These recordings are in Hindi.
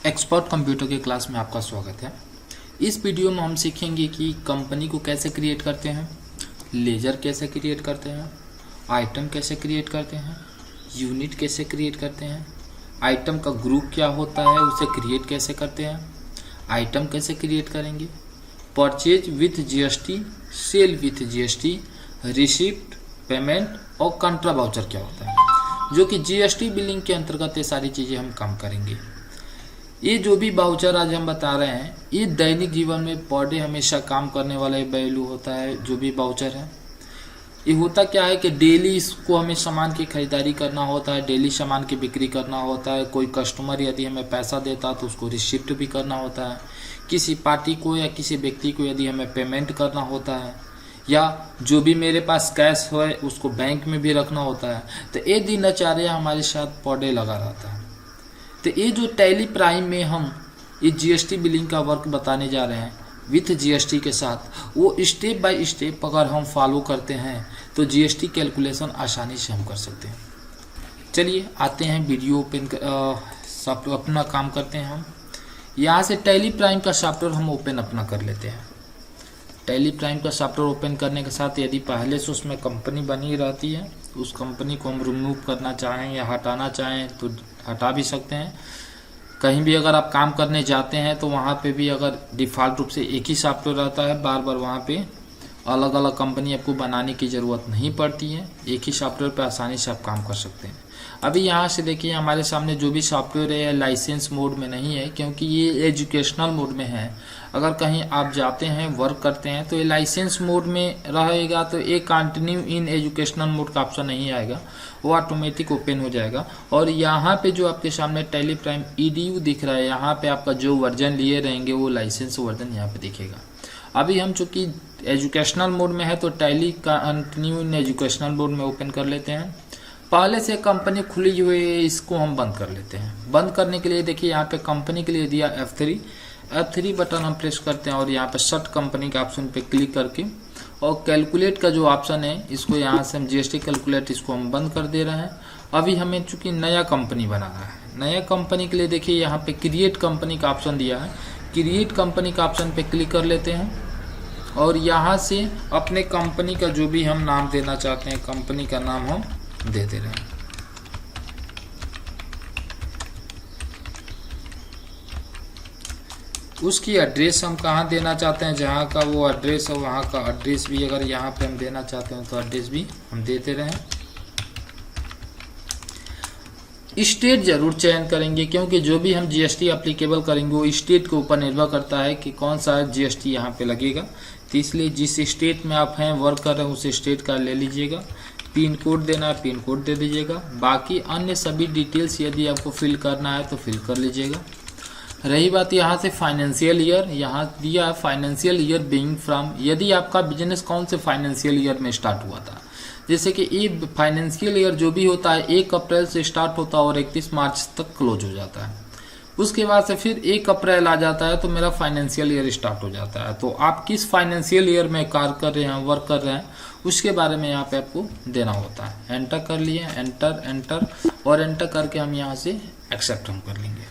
एक्सपर्ट कंप्यूटर के क्लास में आपका स्वागत है। इस वीडियो में हम सीखेंगे कि कंपनी को कैसे क्रिएट करते हैं, लेजर कैसे क्रिएट करते हैं, आइटम कैसे क्रिएट करते हैं, यूनिट कैसे क्रिएट करते हैं, आइटम का ग्रुप क्या होता है उसे क्रिएट कैसे करते हैं, आइटम कैसे क्रिएट करेंगे, purchase with GST, sale with GST, receipt, payment और कंट्रा वाउचर क्या होता है, जो कि जीएसटी बिलिंग के अंतर्गत ये सारी चीज़ें हम काम करेंगे। ये जो भी वाउचर आज हम बता रहे हैं ये दैनिक जीवन में पर डे हमेशा काम करने वाला वैल्यू होता है। जो भी वाउचर है ये होता क्या है कि डेली इसको हमें सामान की खरीदारी करना होता है, डेली सामान की बिक्री करना होता है। कोई कस्टमर यदि हमें पैसा देता है तो उसको रिसिप्ट भी करना होता है। किसी पार्टी को या किसी व्यक्ति को यदि हमें पेमेंट करना होता है या जो भी मेरे पास कैश है उसको बैंक में भी रखना होता है। तो ये दिनचर्या हमारे साथ पर डे लगा रहता है। तो ये जो टैली प्राइम में हम ये जीएसटी बिलिंग का वर्क बताने जा रहे हैं विथ जीएसटी के साथ, वो स्टेप बाय स्टेप अगर हम फॉलो करते हैं तो जीएसटी कैलकुलेशन आसानी से हम कर सकते हैं। चलिए आते हैं वीडियो ओपन सब अपना काम करते हैं। हम यहाँ से टैली प्राइम का सॉफ्टवेयर हम ओपन अपना कर लेते हैं। टैली प्राइम का सॉफ्टवेयर ओपन करने के साथ यदि पहले से उसमें कंपनी बनी रहती है उस कंपनी को हम रिमूव करना चाहें या हटाना चाहें तो हटा भी सकते हैं। कहीं भी अगर आप काम करने जाते हैं तो वहाँ पे भी अगर डिफ़ॉल्ट रूप से एक ही सॉफ्टवेयर रहता है, बार बार वहाँ पे अलग अलग कंपनी आपको बनाने की ज़रूरत नहीं पड़ती है। एक ही सॉफ्टवेयर पे आसानी से आप काम कर सकते हैं। अभी यहाँ से देखिए हमारे सामने जो भी सॉफ्टवेयर है लाइसेंस मोड में नहीं है क्योंकि ये एजुकेशनल मोड में है। अगर कहीं आप जाते हैं वर्क करते हैं तो ये लाइसेंस मोड में रहेगा तो ये कंटिन्यू इन एजुकेशनल मोड का ऑप्शन नहीं आएगा, वो ऑटोमेटिक ओपन हो जाएगा। और यहाँ पे जो आपके सामने टैली प्राइम EDU दिख रहा है, यहाँ पे आपका जो वर्जन लिए रहेंगे वो लाइसेंस वर्जन यहाँ पे दिखेगा। अभी हम चूँकि एजुकेशनल मोड में है तो टैली का कंटिन्यू इन एजुकेशनल मोड में ओपन कर लेते हैं। पहले से कंपनी खुली हुई है, इसको हम बंद कर लेते हैं। बंद करने के लिए देखिए यहाँ पे कंपनी के लिए दिया F3 बटन हम प्रेस करते हैं और यहाँ पे शट कंपनी के ऑप्शन पे क्लिक करके और कैलकुलेट का जो ऑप्शन है इसको यहाँ से हम जीएसटी कैलकुलेट इसको हम बंद कर दे रहे हैं। अभी हमें चूंकि नया कंपनी बनाना है, नया कंपनी के लिए देखिए यहाँ पे क्रिएट कंपनी का ऑप्शन दिया है। क्रिएट कंपनी का ऑप्शन पे क्लिक कर लेते हैं और यहाँ से अपने कंपनी का जो भी हम नाम देना चाहते हैं कंपनी का नाम हम दे रहे हैं। उसकी एड्रेस हम कहाँ देना चाहते हैं, जहाँ का वो एड्रेस है वहाँ का एड्रेस भी अगर यहाँ पे हम देना चाहते हैं तो एड्रेस भी हम देते रहें। स्टेट जरूर चयन करेंगे क्योंकि जो भी हम जीएसटी एप्लीकेबल करेंगे वो स्टेट के ऊपर निर्भर करता है कि कौन सा जीएसटी यहाँ पे लगेगा। तो इसलिए जिस स्टेट में आप हैं वर्क कर रहे हैं उस स्टेट का ले लीजिएगा। पिन कोड देना है पिन कोड दे दीजिएगा। बाकी अन्य सभी डिटेल्स यदि आपको फिल करना है तो फिल कर लीजिएगा। रही बात यहाँ से फाइनेंशियल ईयर, यहाँ दिया है फाइनेंशियल ईयर बीइंग फ्रॉम, यदि आपका बिजनेस कौन से फाइनेंशियल ईयर में स्टार्ट हुआ था। जैसे कि ये फाइनेंशियल ईयर जो भी होता है 1 अप्रैल से स्टार्ट होता है और 31 मार्च तक क्लोज हो जाता है। उसके बाद से फिर 1 अप्रैल आ जाता है तो मेरा फाइनेंशियल ईयर स्टार्ट हो जाता है। तो आप किस फाइनेंशियल ईयर में कार्य कर रहे हैं, वर्क कर रहे हैं, उसके बारे में यहाँ पे आपको देना होता है। एंटर कर लिए, एंटर और एंटर करके हम यहाँ से एक्सेप्ट हम कर लेंगे।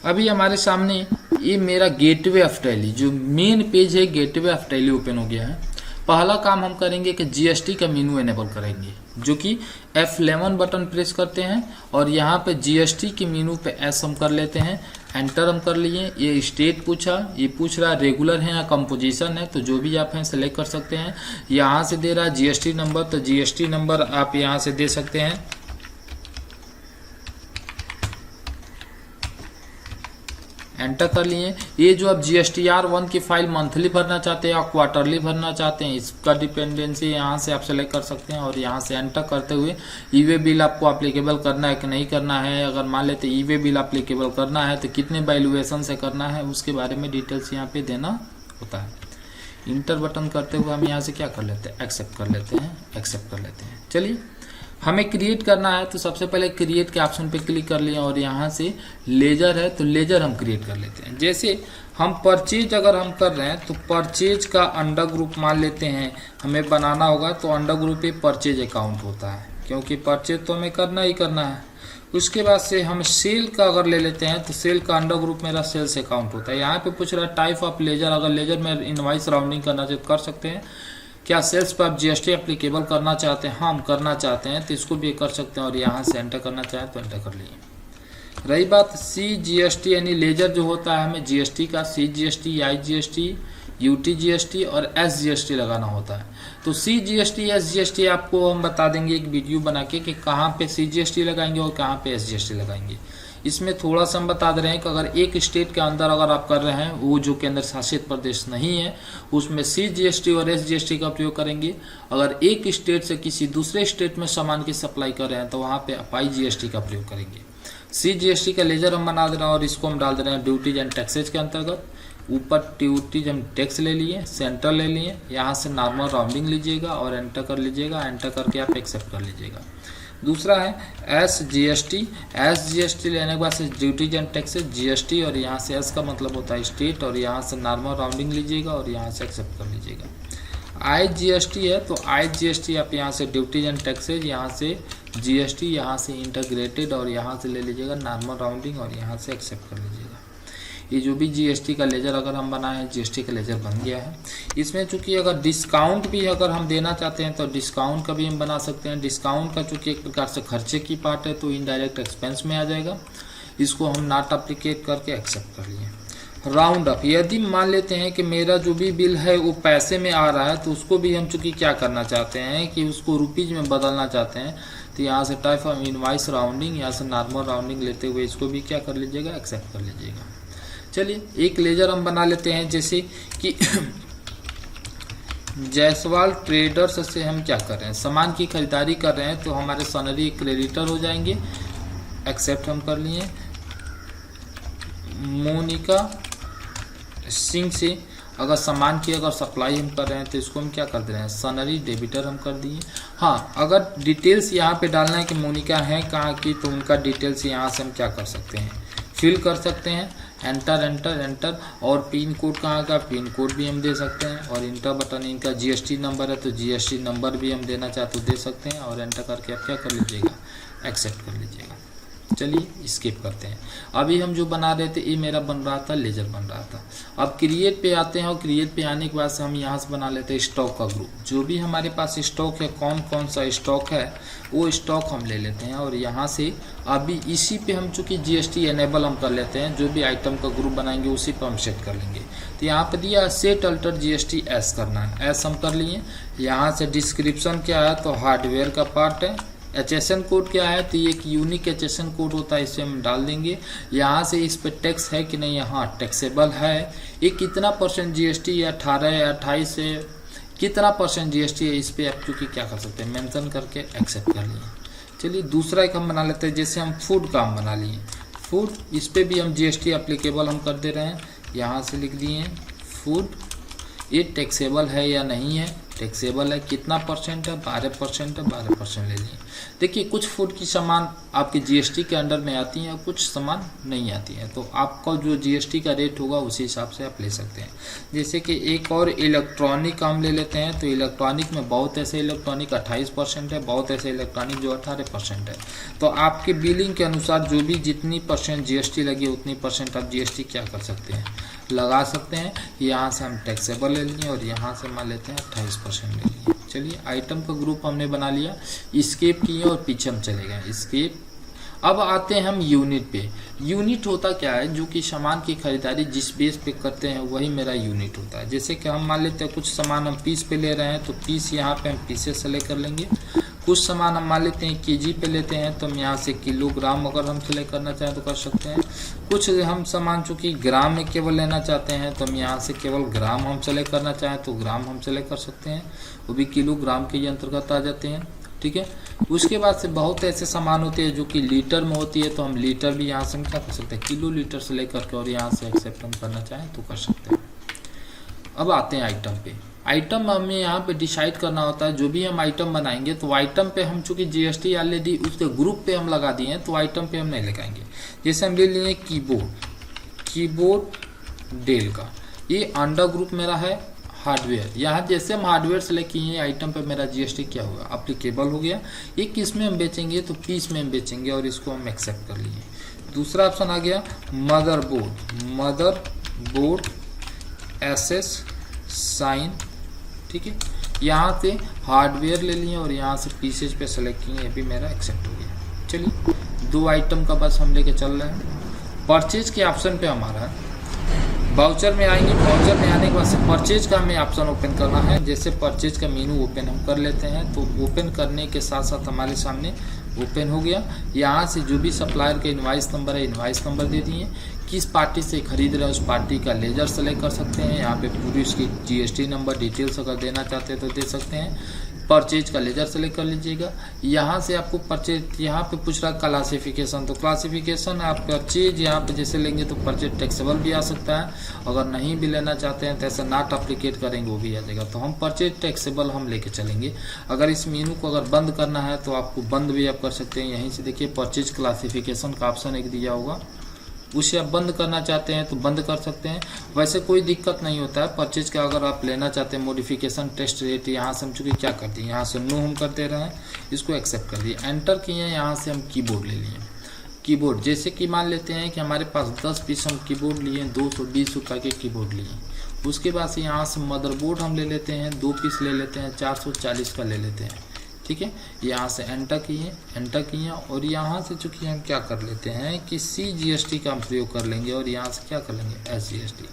अभी हमारे सामने ये मेरा गेटवे ऑफ टैली जो मेन पेज है गेटवे ऑफ टैली ओपन हो गया है। पहला काम हम करेंगे कि जीएसटी का मेनू एनेबल करेंगे, जो कि F11 बटन प्रेस करते हैं और यहाँ पे जीएसटी के मेनू पे एस हम कर लेते हैं। एंटर हम कर लिए। ये स्टेट पूछा, ये पूछ रहा रेगुलर है या कंपोजिशन है, तो जो भी आप हैं सेलेक्ट कर सकते हैं। यहाँ से दे रहा है जीएसटी नंबर, तो जीएसटी नंबर आप यहाँ से दे सकते हैं। एंटर कर लिए। ये जो आप GSTR1 की फाइल मंथली भरना चाहते हैं या क्वार्टरली भरना चाहते हैं इसका डिपेंडेंसी यहाँ से आप सेलेक्ट कर सकते हैं और यहाँ से एंटर करते हुए ई-वे बिल आपको एप्लीकेबल करना है कि नहीं करना है। अगर मान लेते ई-वे बिल एप्लीकेबल करना है तो कितने वैल्यूएशन से करना है उसके बारे में डिटेल्स यहाँ पे देना होता है। इंटर बटन करते हुए हम यहाँ से क्या कर लेते हैं, एक्सेप्ट कर लेते हैं। चलिए हमें क्रिएट करना है तो सबसे पहले क्रिएट के ऑप्शन पे क्लिक कर लिया और यहाँ से लेजर है तो लेजर हम क्रिएट कर लेते हैं। जैसे हम परचेज अगर हम कर रहे हैं तो परचेज का अंडर ग्रुप मान लेते हैं हमें बनाना होगा, तो अंडर ग्रुप पे परचेज अकाउंट होता है क्योंकि परचेज तो हमें करना ही करना है। उसके बाद से हम सेल का अगर ले लेते हैं तो सेल का अंडर ग्रुप मेरा सेल्स अकाउंट होता है। यहाँ पे पूछ रहा है टाइप ऑफ लेजर, अगर लेजर में इनवाइस राउंडिंग करना चाहिए तो कर सकते हैं। क्या सेल्स पर आप जीएसटी एप्लीकेबल करना चाहते हैं? हाँ, हम करना चाहते हैं तो इसको भी कर सकते हैं और यहाँ से एंटर करना चाहें तो एंटर कर लिए। रही बात CGST यानी लेजर जो होता है हमें जीएसटी का CGST, IGST, UTGST और SGST लगाना होता है। तो CGST SGST आपको हम बता देंगे एक वीडियो बना के कि कहाँ पे CGST लगाएंगे और कहाँ पे SGST लगाएंगे। इसमें थोड़ा सा हम बता दे रहे हैं कि अगर एक स्टेट के अंदर अगर आप कर रहे हैं, वो जो केंद्र शासित प्रदेश नहीं है, उसमें CGST और SGST का प्रयोग करेंगे। अगर एक स्टेट से किसी दूसरे स्टेट में सामान की सप्लाई कर रहे हैं तो वहाँ पे आप IGST का प्रयोग करेंगे। CGST का लेजर हम बना दे रहे हैं और इसको हम डाल दे रहे हैं ड्यूटीज एंड टैक्सेज के अंतर्गत। ऊपर ड्यूटीज हम टैक्स ले लिए, सेंटर ले लिए, यहाँ से नॉर्मल राउंडिंग लीजिएगा और एंटर कर लीजिएगा। एंटर करके आप एक्सेप्ट कर लीजिएगा। दूसरा है SGST लेने के बाद से ड्यूटीज एंड टैक्सेज GST और यहाँ से S का मतलब होता है स्टेट और यहाँ से नॉर्मल राउंडिंग लीजिएगा और यहाँ से एक्सेप्ट कर लीजिएगा। IGST है तो IGST आप यहाँ से ड्यूटीज एंड टैक्सेज, यहाँ से GST, यहाँ से इंटीग्रेटेड और यहाँ से ले लीजिएगा नॉर्मल राउंडिंग और यहाँ से एक्सेप्ट कर लीजिएगा। ये जो भी GST का लेजर अगर हम बनाए हैं, GST का लेजर बन गया है। इसमें चूंकि अगर डिस्काउंट भी अगर हम देना चाहते हैं तो डिस्काउंट का भी हम बना सकते हैं। डिस्काउंट का चूंकि एक प्रकार से खर्चे की पार्ट है तो इनडायरेक्ट एक्सपेंस में आ जाएगा। इसको हम नॉट अप्लीकेट करके एक्सेप्ट कर लिए। राउंड अप, यदि मान लेते हैं कि मेरा जो भी बिल है वो पैसे में आ रहा है तो उसको भी हम चूंकि क्या करना चाहते हैं कि उसको रुपीज में बदलना चाहते हैं, तो यहाँ से टाइप ऑफ इनवाइस राउंडिंग, यहाँ से नॉर्मल राउंडिंग लेते हुए इसको भी क्या कर लीजिएगा, एक्सेप्ट कर लीजिएगा। चलिए एक लेजर हम बना लेते हैं, जैसे कि जायसवाल ट्रेडर्स से हम क्या कर रहे हैं, सामान की खरीदारी कर रहे हैं तो हमारे सनरी क्रेडिटर हो जाएंगे। एक्सेप्ट हम कर लिए। मोनिका सिंह से अगर सामान की अगर सप्लाई हम कर रहे हैं तो इसको हम क्या कर दे रहे हैं, सनरी डेबिटर हम कर दिए। हाँ, अगर डिटेल्स यहाँ पे डालना है कि मोनिका है कहाँ की, तो उनका डिटेल्स यहाँ से हम क्या कर सकते हैं, फिल कर सकते हैं। Enter enter enter. और पिन कोड कहाँ का, पिन कोड भी हम दे सकते हैं। और इंटर बटन, इनका GST नंबर है तो GST नंबर भी हम देना चाहते तो दे सकते हैं। और एंटर करके आप क्या कर लीजिएगा, एक्सेप्ट कर लीजिएगा। चलिए स्किप करते हैं। अभी हम जो बना रहे थे ये मेरा बन रहा था, लेजर बन रहा था। अब क्रिएट पे आते हैं और क्रिएट पे आने के बाद से हम यहाँ से बना लेते हैं स्टॉक का ग्रुप। जो भी हमारे पास स्टॉक है, कौन कौन सा स्टॉक है वो स्टॉक हम ले लेते हैं। और यहाँ से अभी इसी पे हम चूँकि GST एनेबल हम कर लेते हैं, जो भी आइटम का ग्रुप बनाएंगे उसी पर हम सेट कर लेंगे। तो यहाँ पर दिया सेट अल्टर GST एस करना है, एस हम कर लिए। यहाँ से डिस्क्रिप्शन क्या है तो हार्डवेयर का पार्ट है। HSN कोड क्या है तो ये एक यूनिक HSN कोड होता है, इसे हम डाल देंगे। यहाँ से इस पे टैक्स है कि नहीं, यहाँ टैक्सेबल है। ये कितना % GST या 18 या 28 से कितना % GST है, इस पे आप चूँकि क्या कर सकते हैं, मेंशन करके एक्सेप्ट कर लिए। चलिए दूसरा एक हम बना लेते हैं, जैसे हम फूड का हम बना लिए। फूड, इस पर भी हम GST एप्लीकेबल हम कर दे रहे हैं। यहाँ से लिख दिए फूड, ये टैक्सेबल है या नहीं है, टैक्सेबल है। कितना % है, 12% है, 12% ले लिए। देखिए कुछ फूड की सामान आपके GST के अंडर में आती हैं और कुछ सामान नहीं आती हैं, तो आपका जो GST का रेट होगा उसी हिसाब से आप ले सकते हैं। जैसे कि एक और इलेक्ट्रॉनिक हम ले लेते हैं, तो इलेक्ट्रॉनिक में बहुत ऐसे इलेक्ट्रॉनिक 28% है, बहुत ऐसे इलेक्ट्रॉनिक जो 18% है। तो आपके बिलिंग के अनुसार जो भी जितनी % GST लगी उतनी % आप GST क्या कर सकते हैं, लगा सकते हैं। यहाँ से हम टैक्सेबल ले लिए और यहाँ से मान लेते हैं 28% ले लिए। चलिए आइटम का ग्रुप हमने बना लिया, स्केप किए और पीछे हम चले गए स्केप। अब आते हैं हम यूनिट पे। यूनिट होता क्या है, जो कि सामान की खरीदारी जिस बेस पे करते हैं वही मेरा यूनिट होता है। जैसे कि हम मान लेते हैं कुछ सामान हम पीस पे ले रहे हैं तो पीस यहाँ पे हम पीसेस सेलेक्ट कर लेंगे। कुछ सामान हम मान लेते हैं केजी पे लेते हैं तो हम यहाँ से किलोग्राम अगर हम सेलेक्ट करना चाहें तो कर सकते हैं। कुछ हम सामान चूँकि ग्राम में केवल लेना चाहते हैं तो हम यहाँ से केवल ग्राम हम सेलेक्ट करना चाहें तो ग्राम हम सेलेक्ट कर सकते हैं, वो भी किलोग्राम के अंतर्गत आ जाते हैं। ठीक है, उसके बाद से बहुत ऐसे सामान होते हैं जो कि लीटर में होती है, तो हम लीटर भी यहाँ से हम क्या कर सकते हैं, किलो लीटर से लेकर के और यहाँ से एक्सेप्ट हम करना चाहें तो कर सकते हैं। अब आते हैं आइटम पे। आइटम हमें यहाँ पे डिसाइड करना होता है, जो भी हम आइटम बनाएंगे तो आइटम पे हम चूँकि GST ऑलरेडी उसके ग्रुप पे हम लगा दिए हैं तो आइटम पे हम नहीं लगाएंगे। जैसे हम ले लिए कीबोर्ड डेल का, ये अंडर ग्रुप मेरा है हार्डवेयर, यहाँ जैसे हम हार्डवेयर सेलेक्ट किए आइटम पे मेरा जीएसटी क्या हुआ, अप्लीकेबल हो गया। ये किस में हम बेचेंगे, तो पीस में हम बेचेंगे और इसको हम एक्सेप्ट कर लिए। दूसरा ऑप्शन आ गया मदरबोर्ड एसएस साइन, ठीक है। यहाँ से हार्डवेयर ले लिए और यहाँ से पीसेज पे सेलेक्ट किए, ये भी मेरा एक्सेप्ट हो गया। चलिए 2 आइटम का बस हम लेके चल रहे हैं। परचेज के ऑप्शन पे हमारा है, वाउचर में आएंगे, वाउचर में आने के बाद से परचेज का हमें ऑप्शन ओपन करना है। जैसे परचेज का मेनू ओपन हम कर लेते हैं, तो ओपन करने के साथ साथ हमारे सामने ओपन हो गया। यहाँ से जो भी सप्लायर का इनवाइस नंबर है, इनवाइस नंबर दे दिए। किस पार्टी से खरीद रहे हैं उस पार्टी का लेजर सेलेक्ट कर सकते हैं। यहाँ पे पूरी उसकी जीएसटी नंबर डिटेल्स अगर देना चाहते हैं तो दे सकते हैं। परचेज का लेजर सेलेक्ट कर लीजिएगा। यहाँ से आपको परचेज, यहाँ पे पूछ रहा है क्लासिफिकेशन, तो क्लासिफिकेशन आप परचेज यहाँ पे जैसे लेंगे तो परचेज टैक्सेबल भी आ सकता है। अगर नहीं भी लेना चाहते हैं तो ऐसा नॉट अप्लीकेट करेंगे वो भी आ जाएगा। तो हम परचेज टैक्सेबल हम लेके चलेंगे। अगर इस मेनू को अगर बंद करना है तो आपको बंद भी आप कर सकते हैं। यहीं से देखिए परचेज क्लासिफिकेशन का ऑप्शन एक दिया होगा, उसे आप बंद करना चाहते हैं तो बंद कर सकते हैं। वैसे कोई दिक्कत नहीं होता है परचेज का। अगर आप लेना चाहते हैं मॉडिफिकेशन टेस्ट रेट, यहाँ से हम चूँकि क्या करते हैं, यहाँ से नो हम कर दे रहे हैं, इसको एक्सेप्ट कर दिए, एंटर किए हैं। यहाँ से हम कीबोर्ड ले लिए। कीबोर्ड जैसे कि मान लेते हैं कि हमारे पास 10 पीस हम कीबोर्ड लिए, 220 रुपये के कीबोर्ड लिए। उसके बाद से यहाँ से मदरबोर्ड हम ले लेते हैं, 2 पीस ले लेते हैं, 440 का ले लेते हैं, ठीक है। यहाँ से एंटर किए और यहाँ से चूँकि हम क्या कर लेते हैं कि CGST का हम प्रयोग कर लेंगे और यहाँ से क्या कर लेंगे SGST।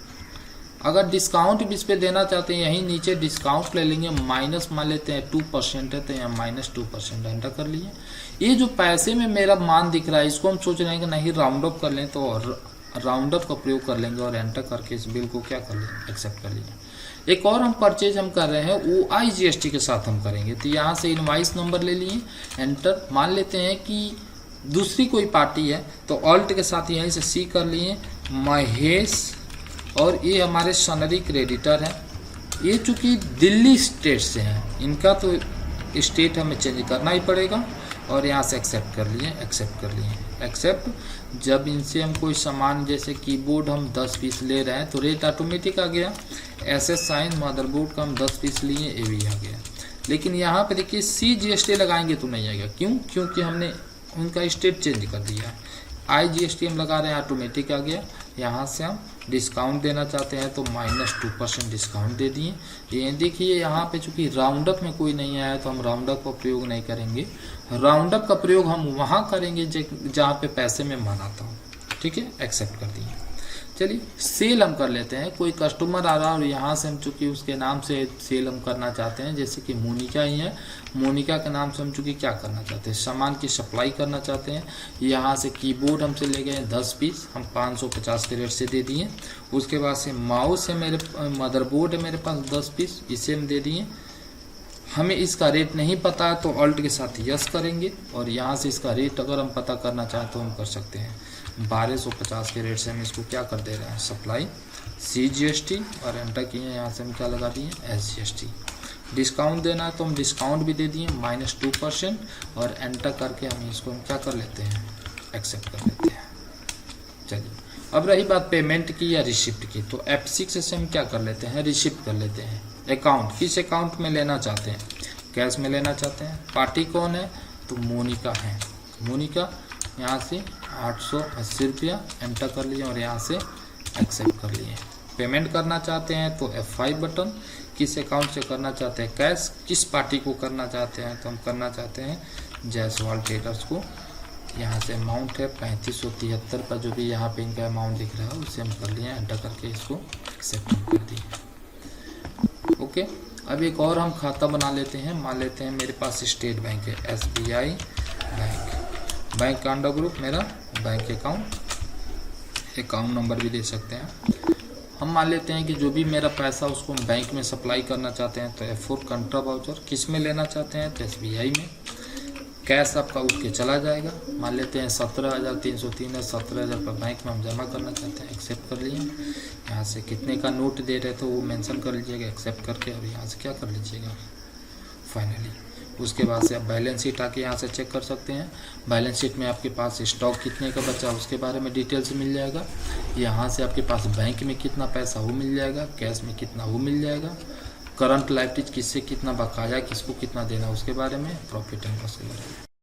अगर डिस्काउंट भी इस पर देना चाहते हैं, यहीं नीचे डिस्काउंट ले लेंगे, माइनस मान लेते हैं 2% है तो यहाँ -2% एंटर कर लिए। ये जो पैसे में मेरा मान दिख रहा है इसको हम सोच रहे हैं कि नहीं राउंड अप कर लें, तो राउंड अप का प्रयोग कर लेंगे और एंटर करके इस बिल को क्या कर लेंगे, एक्सेप्ट कर लिए। एक और हम परचेज हम कर रहे हैं वो IGST के साथ हम करेंगे, तो यहाँ से इनवाइस नंबर ले लिए, एंटर। मान लेते हैं कि दूसरी कोई पार्टी है तो ऑल्ट के साथ यहीं से C कर लिए, महेश, और ये हमारे सनरी क्रेडिटर हैं। ये चूँकि दिल्ली स्टेट से हैं, इनका तो स्टेट हमें चेंज करना ही पड़ेगा और यहाँ से एक्सेप्ट कर लिए, एक्सेप्ट। जब इनसे हम कोई सामान जैसे कीबोर्ड हम 10 पीस ले रहे हैं तो रेट ऑटोमेटिक आ गया। SS साइन मदरबोर्ड का हम 10 पीस लिए, ये भी आ गया। लेकिन यहाँ पे देखिए CGST लगाएंगे तो नहीं आएगा, क्यों? क्योंकि हमने उनका स्टेट चेंज कर दिया है। IGST हम लगा रहे हैं, ऑटोमेटिक आ गया। यहाँ से हम डिस्काउंट देना चाहते हैं तो -2% डिस्काउंट दे दिए। ये देखिए यहाँ पे चूँकि राउंड अप में कोई नहीं आया तो हम राउंड अप का प्रयोग नहीं करेंगे। राउंड अप का प्रयोग हम वहाँ करेंगे जहाँ पे पैसे में मान आता हूँ, ठीक है। एक्सेप्ट कर दिए। चलिए सेल हम कर लेते हैं। कोई कस्टमर आ रहा है और यहाँ से हम चूँकि उसके नाम से सेल हम करना चाहते हैं, जैसे कि मोनिका ही है, मोनिका के नाम से हम चूँकि क्या करना चाहते हैं, सामान की सप्लाई करना चाहते हैं। यहाँ से कीबोर्ड हमसे ले गए 10 पीस, हम 550 के रेट से दे दिए। उसके बाद से माउस है, मेरे मदरबोर्ड है मेरे पास 10 पीस, इसे हम दे दिए। हमें इसका रेट नहीं पता है तो ऑल्ट के साथ यस करेंगे और यहाँ से इसका रेट अगर हम पता करना चाहें तो हम कर सकते हैं। 1250 के रेट से हम इसको क्या कर दे रहे हैं, सप्लाई CGST, और एंटर किए। यहाँ से हम क्या लगा दिए, SGST। डिस्काउंट देना है तो हम डिस्काउंट भी दे दिए -2%, और एंटर करके हम इसको हम क्या कर लेते हैं, एक्सेप्ट कर लेते हैं। चलिए अब रही बात पेमेंट की या रिसिप्ट की, तो F6 से हम क्या कर लेते हैं, रिसिप्ट कर लेते हैं। अकाउंट, किस अकाउंट में लेना चाहते हैं, कैश में लेना चाहते हैं। पार्टी कौन है, तो मोनिका है, मोनिका। यहाँ से 880 रुपया एंटर कर लिए और यहाँ से एक्सेप्ट कर लिए। पेमेंट करना चाहते हैं तो F5 बटन। किस अकाउंट से करना चाहते हैं कैश, किस पार्टी को करना चाहते हैं, तो हम करना चाहते हैं जायसवाल ट्रेडर्स को। यहाँ से अमाउंट है 3573 का, जो भी यहाँ पे इनका अमाउंट दिख रहा है उसे हम कर लिए, एंटर करके इसको एक्सेप्ट कर दिए। ओके, अब एक और हम खाता बना लेते हैं। मान लेते हैं मेरे पास स्टेट बैंक है, SBI बैंक का अंडर ग्रुप मेरा बैंक अकाउंट नंबर भी दे सकते हैं। हम मान लेते हैं कि जो भी मेरा पैसा उसको हम बैंक में सप्लाई करना चाहते हैं तो F4 कंट्रा वाउचर। किस में लेना चाहते हैं तो SBI में। कैश आपका उठ के चला जाएगा। मान लेते हैं 17,303 है, 17,000 रुपये बैंक में हम जमा करना चाहते हैं, एक्सेप्ट कर लिए। यहाँ से कितने का नोट दे रहे तो वो मेंशन कर लीजिएगा एक्सेप्ट करके, और यहाँ से क्या कर लीजिएगा फाइनली। उसके बाद से आप बैलेंस शीट आके यहाँ से चेक कर सकते हैं। बैलेंस शीट में आपके पास स्टॉक कितने का बचा उसके बारे में डिटेल्स मिल जाएगा। यहाँ से आपके पास बैंक में कितना पैसा वो मिल जाएगा, कैश में कितना वो मिल जाएगा। करंट लाइबिलिटीज किससे कितना बकाया, किसको कितना देना, उसके बारे में प्रॉफिट एंड लॉस के बारे में।